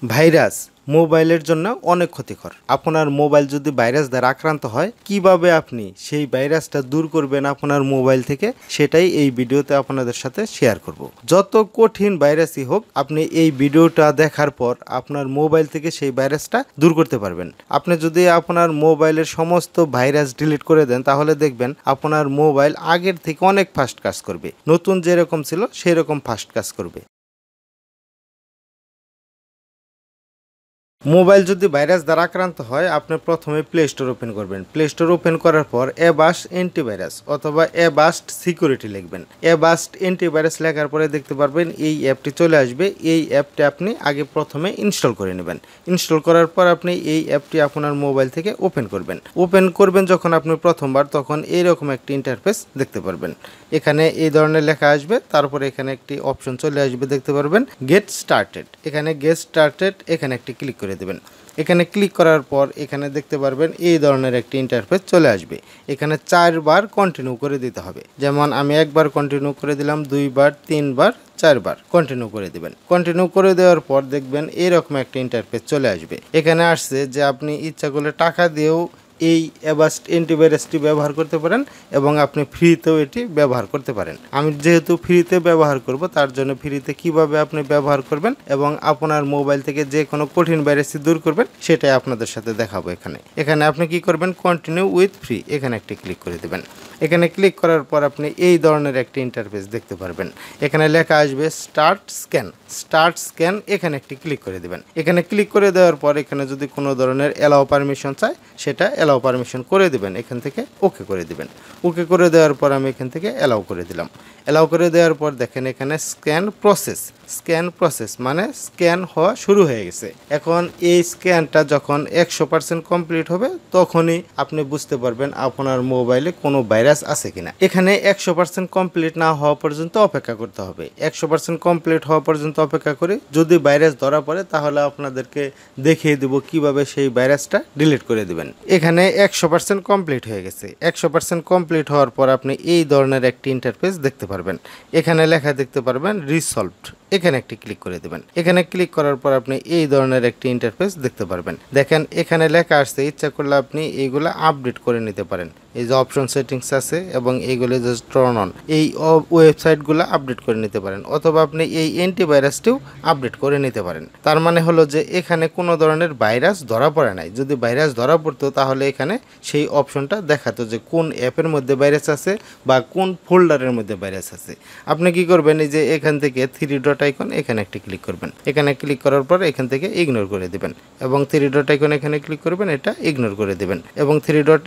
Virus মোবাইলের জন্য অনেক ক্ষতিকর। আপনার মোবাইল যদি ভাইরাস দ্বারা আক্রান্ত হয়, কিভাবে আপনি সেই ভাইরাসটা দূর করবেন আপনার মোবাইল থেকে, সেটাই এই ভিডিওতে আপনাদের সাথে শেয়ার করব। যত কঠিন ভাইরাসই হোক, আপনি এই ভিডিওটা দেখার পর আপনার মোবাইল থেকে সেই ভাইরাসটা দূর করতে পারবেন। আপনি যদি আপনার মোবাইলের সমস্ত ভাইরাস ডিলিট করে দেন, তাহলে দেখবেন আপনার মোবাইল আগের থেকে অনেক ফাস্ট কাজ করবে। নতুন যেরকম ছিল সেই রকম ফাস্ট কাজ করবে। মোবাইল যদি ভাইরাস দ্বারা আক্রান্ত হয়, আপনি প্রথমে প্লে স্টোর ওপেন করবেন। প্লে স্টোর ওপেন করার পর অ্যাভাস্ট অ্যান্টিভাইরাস অথবা অ্যাভাস্ট সিকিউরিটি লিখবেন। অ্যাভাস্ট অ্যান্টিভাইরাস লেখার পরে দেখতে পারবেন এই অ্যাপটি চলে আসবে। এই অ্যাপটি আপনি আগে প্রথমে ইনস্টল করে নেবেন। ইনস্টল করার পর আপনি এই অ্যাপটি আপনার মোবাইল থেকে ওপেন করবেন। ওপেন করবেন যখন আপনি প্রথমবার, তখন এইরকম একটি ইন্টারফেস দেখতে পারবেন। এখানে এই ধরনের লেখা আসবে, তারপরে এখানে একটি অপশন চলে আসবে, দেখতে পারবেন গেট স্টার্টেড। এখানে গেট স্টার্টেড এখানে একটি ক্লিক করে দেবেন। এখানে ক্লিক করার পর এখানে দেখতে পারবেন এই ধরনের একটি ইন্টারফেস চলে আসবে। এখানে 4 বার কন্টিনিউ করে দিতে হবে। যেমন আমি একবার কন্টিনিউ করে দিলাম, 2 বার, 3 বার, 4 বার কন্টিনিউ করে দিবেন। কন্টিনিউ করে দেওয়ার পর দেখবেন এরকম একটা ইন্টারফেস চলে আসবে। এখানে আসছে যে আপনি ইচ্ছা করলে টাকা দিয়েও এই অ্যাভাস্ট অ্যান্টিভাইরাসটি ব্যবহার করতে পারেন এবং আপনি ফ্রিতেও এটি ব্যবহার করতে পারেন। আমি যেহেতু ফ্রিতে ব্যবহার করব, তার জন্য ফ্রিতে কিভাবে আপনি ব্যবহার করবেন এবং আপনার মোবাইল থেকে যে কোনো কঠিন ভাইরাসটি দূর করবেন, সেটাই আপনাদের সাথে দেখাবো। এখানে আপনি কি করবেন, কন্টিনিউ উইথ ফ্রি এখানে একটি ক্লিক করে দেবেন। এখানে ক্লিক করার পর আপনি এই ধরনের একটি ইন্টারফেস দেখতে পারবেন। এখানে লেখা আসবে স্টার্ট স্ক্যান। স্টার্ট স্ক্যান এখানে একটি ক্লিক করে দেবেন। এখানে ক্লিক করে দেওয়ার পর এখানে যদি কোনো ধরনের অ্যালাউ পারমিশন চায়, সেটা অ্যালাউ পারমিশন করে দিবেন। এখান থেকে ওকে করে দিবেন। ওকে করে দেওয়ার পর আমি এখান থেকে অ্যালাউ করে দিলাম। অ্যালাউ করে দেওয়ার পর দেখেন এখানে স্ক্যান প্রসেস। স্ক্যান প্রসেস মানে স্ক্যান হওয়া শুরু হয়ে গেছে। এখন এই স্ক্যানটা যখন 100% কমপ্লিট হবে, তখনই আপনি বুঝতে পারবেন আপনার মোবাইলে কোনো ভাইরাস আছে কিনা। এখানে 100% কমপ্লিট না হওয়া পর্যন্ত অপেক্ষা করতে হবে। 100% কমপ্লিট হওয়া পর্যন্ত অপেক্ষা করে যদি ভাইরাস ধরা পড়ে, তাহলে আপনাদেরকে দেখিয়ে দেব কিভাবে সেই ভাইরাসটা ডিলিট করে দিবেন। এখানে 100% কমপ্লিট হয়ে গেছে। 100% কমপ্লিট হওয়ার পর আপনি এই ধরনের একটি ইন্টারফেস দেখতে পারবেন। এখানে লেখা দেখতে পারবেন রিসলভড। এখানে একটি ক্লিক করে দেবেন। এখানে ক্লিক করার পর আপনি এই ধরনের একটি ইন্টারফেস দেখতে পারবেন। দেখেন এখানে লেখা আসছে, ইচ্ছা করলে আপনি এইগুলা আপডেট করে নিতে পারেন। এই যে অপশন সেটিংস আছে এবং এইগুলো জাস্ট টার্ন অন, এই ওয়েবসাইটগুলো আপডেট করে নিতে পারেন, অথবা আপনি এই অ্যান্টিভাইরাসটিও আপডেট করে নিতে পারেন। তার মানে হলো যে এখানে কোনো ধরনের ভাইরাস ধরা পড়ে নাই। যদি ভাইরাস ধরা পড়তো, তাহলে এখানে সেই অপশনটা দেখাতো যে কোন অ্যাপের মধ্যে ভাইরাস আছে বা কোন ফোল্ডারের মধ্যে ভাইরাস আছে। আপনি কি করবেন, এই যে এখান থেকে 3 ডট আইকন এখানে একটি ক্লিক করবেন। এখানে ক্লিক করার পর এখান থেকে ইগনোর করে দিবেন এবং 3 ডট আইকন এখানে ক্লিক করবেন, এটা ইগনোর করে দিবেন এবং 3 ডট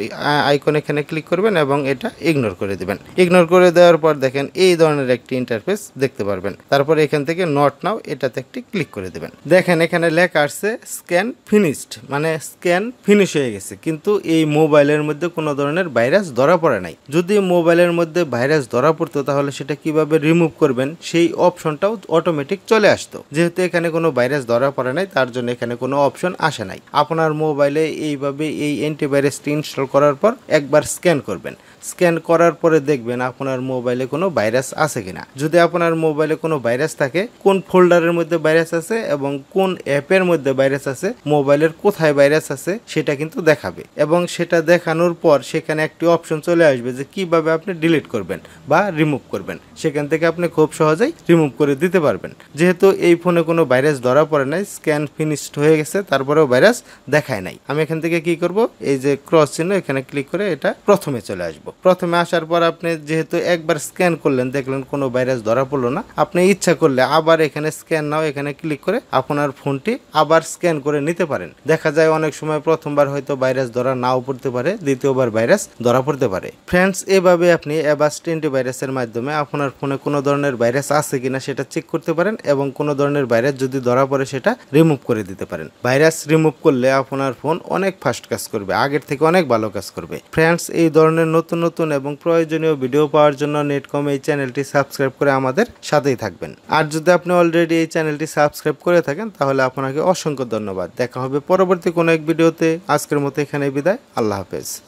আইকন এখানে ক্লিক করবেন এবং এটা ইগনোর করে দিবেন। ইগনোর করে দেওয়ার পর দেখেন এই ধরনের একটি ইন্টারফেস দেখতে পারবেন। তারপর এখান থেকে নট নাও এটাতে একটি ক্লিক করে দিবেন। দেখেন এখানে লেখা আসছে স্ক্যান ফিনিশড, মানে স্ক্যান ফিনিশ হয়ে গেছে, কিন্তু এই মোবাইলের মধ্যে কোনো ধরনের ভাইরাস ধরা পড়ে নাই। যদি মোবাইলের মধ্যে ভাইরাস ধরা পড়তো, তাহলে সেটা কিভাবে রিমুভ করবেন সেই অপশনটাও অটোমেটিক চলে আসতো। যেহেতু এখানে কোনো ভাইরাস ধরা পড়ে নাই, তার জন্য এখানে কোনো অপশন আসে নাই। আপনার মোবাইলে এইভাবে এই অ্যান্টিভাইরাসটি ইনস্টল করার পর একবার স্ক্যান করবেন। স্ক্যান করার পরে দেখবেন আপনার মোবাইলে কোনো ভাইরাস আছে কিনা। যদি আপনার মোবাইলে কোনো ভাইরাস থাকে, কোন ফোল্ডারের মধ্যে ভাইরাস আছে এবং কোন অ্যাপের মধ্যে ভাইরাস আছে, মোবাইলের কোথায় ভাইরাস আছে, সেটা কিন্তু দেখাবে। এবং সেটা দেখানোর পর সেখানে একটি অপশন চলে আসবে যে কিভাবে আপনি ডিলিট করবেন বা রিমুভ করবেন। সেখান থেকে আপনি খুব সহজেই রিমুভ করে দিতে পারবেন। যেহেতু এই ফোনে কোনো ভাইরাস ধরা পড়ে নাই, স্ক্যান ফিনিশড হয়ে গেছে, তারপরেও ভাইরাস দেখায় নাই, আমি এখান থেকে কি করব, এই যে ক্রস চিহ্ন এখানে ক্লিক করে এটা প্রথমে চলে আসবো। প্রথমে আসার পর আপনি যেহেতু একবার স্ক্যান করলেন, দেখলেন কোনো ভাইরাস ধরা পড়লো না, আপনি ইচ্ছা করলে আবার এখানে স্ক্যান নাও এখানে ক্লিক করে আপনার ফোনটি আবার স্ক্যান করে নিতে পারেন। দেখা যায় অনেক সময় প্রথমবার হয়তো ভাইরাস ধরা নাও পড়তে পারে, দ্বিতীয়বার ভাইরাস ধরা পড়তে পারে। ফ্রেন্ডস, এভাবে আপনি অ্যাভাস্ট অ্যান্টিভাইরাসের মাধ্যমে আপনার ফোনে কোনো ধরনের ভাইরাস আছে কিনা সেটা চেক করতে পারেন এবং কোনো ধরনের ভাইরাস যদি ধরা পড়ে সেটা রিমুভ করে দিতে পারেন। ভাইরাস রিমুভ করলে আপনার ফোন অনেক ফাস্ট কাজ করবে, আগের থেকে অনেক ভালো কাজ করবে। ফ্রেন্ডস, এই ধরনের নতুন নতুন এবং প্রয়োজনীয় ভিডিও পাওয়ার জন্য নেটকম এই চ্যানেলটি সাবস্ক্রাইব করে আমাদের সাথেই থাকবেন। আর যদি আপনি অলরেডি এই চ্যানেলটি সাবস্ক্রাইব করে থাকেন, তাহলে আপনাকে অসংখ্য ধন্যবাদ। দেখা হবে পরবর্তী কোনো এক ভিডিওতে। আজকের মতো এখানে বিদায়। আল্লাহ হাফেজ।